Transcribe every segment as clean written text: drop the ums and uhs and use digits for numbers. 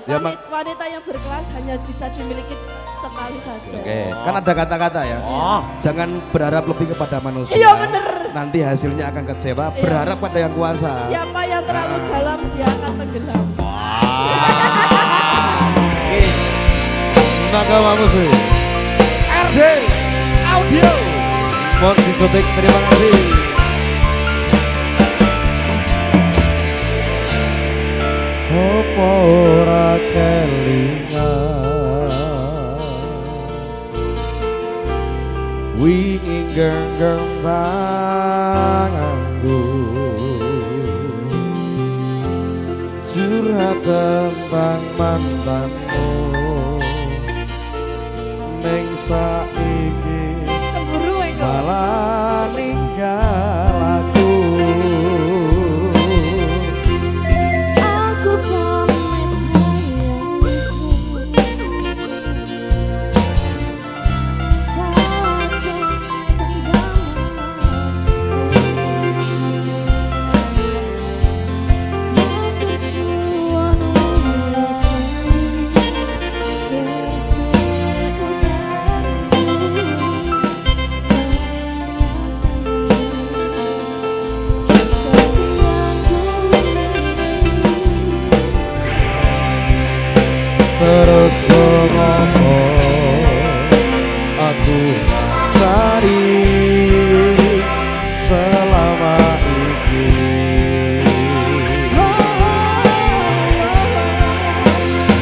Ya, wanita yang berkelas hanya bisa dimiliki sekali saja. Oke, kan ada kata-kata ya. Jangan berharap lebih kepada manusia. Iya bener. Nanti hasilnya akan kecewa. Berharap pada yang kuasa. Siapa yang terlalu dalam dia akan tenggelam. Oke. Nakama Musik. RD Audio. Monsi Sotik, terima kasih. Apa ora kelingan wingi genggam tanganku curhat tentang mantanmu ning saiki cemburu malah ninggal aku. Terus ngomong aku cari selama ini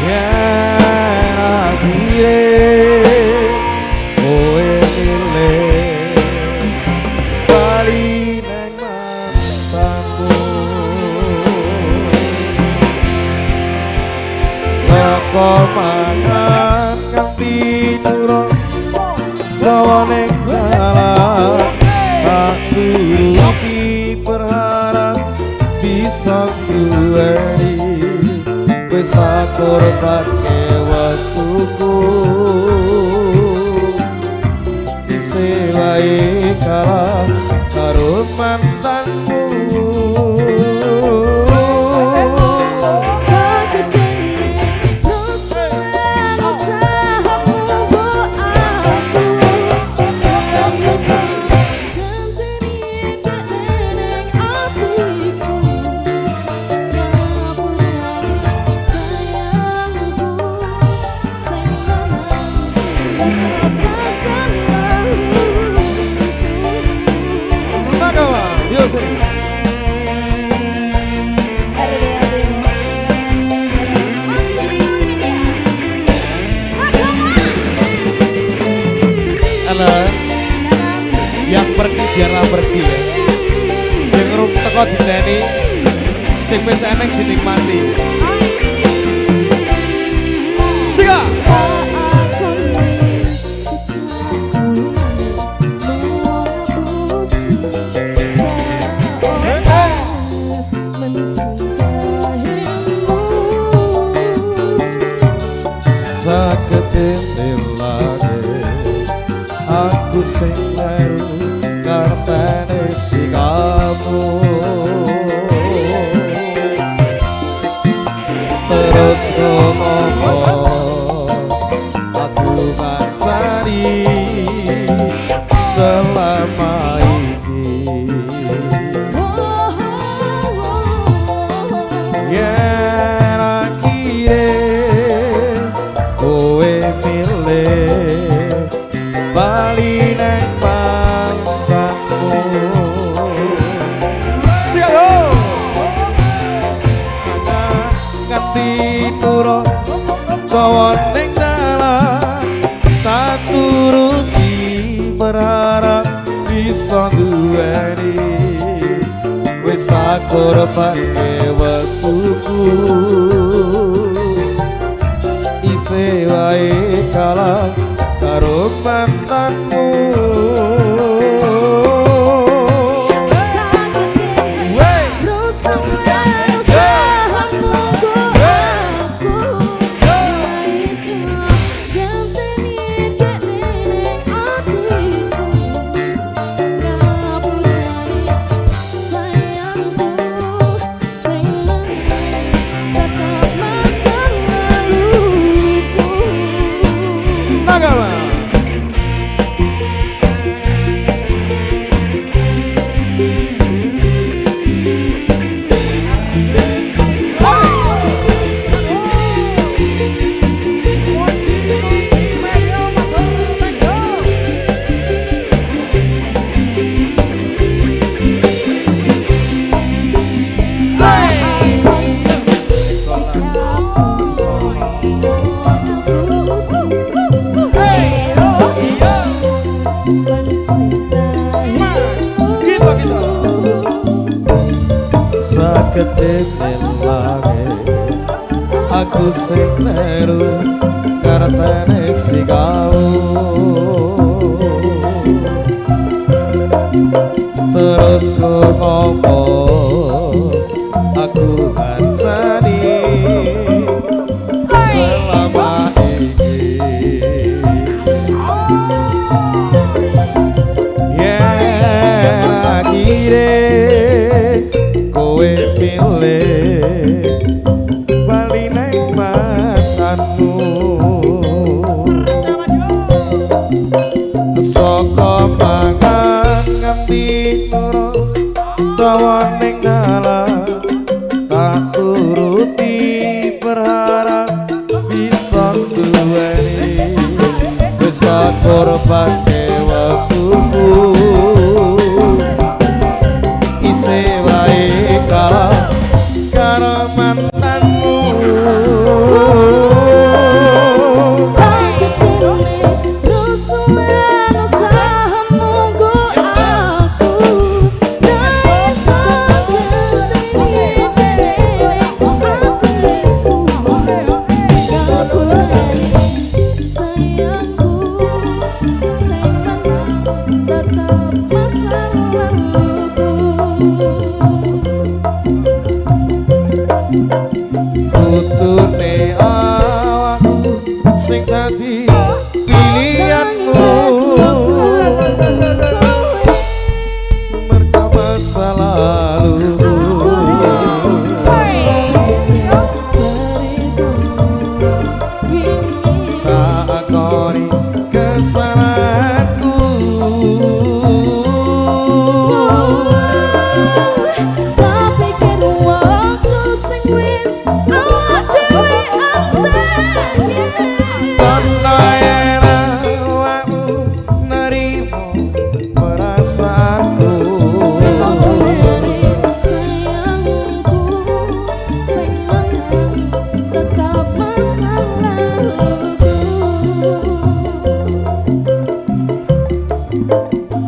yang akhirnya kowe milih bali nang mantanmu mangan nganti durung gawa ning dalan tak turuti berharap bisa duweni wis akorbake wektuku isih wae kalah karo mantanmu. Yang pergi biarlah pergi ya. Sing ngrung teko dileni, sing wis eneng dinikmati. Siga. Saketin lagi aku sing lalu ngarepane sikapmu terus ngomong aku ngancani selama ini yen akhirnya kowe milih bali nang mantanmu. Siap nganti turun gawa ning dalan tak turuti berharap bisa duweni wis akorbake wektuku isih wae kalah karo mantanmu. Sayangku, sayang aku sing kleru kartene si kau terus ngopo aku ngancani selama ini yen akhire kowe milih bali nang mantanmu saka mangan nganti loro dawane ngalah tak turuti berharap bisa duweni wis tak korbane waktuku isih wae kalah karo mantanmu kutune awakku sing dadi pilihanmu merga masa lalu tak akoni kesalahanku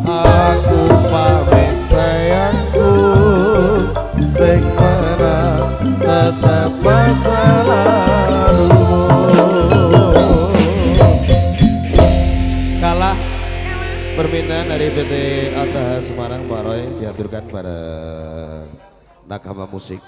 aku pamit sayangku sing menang tetap masa lalumu kalah permintaan dari PT Atta Semarang Maroy diaturkan pada nakama musik.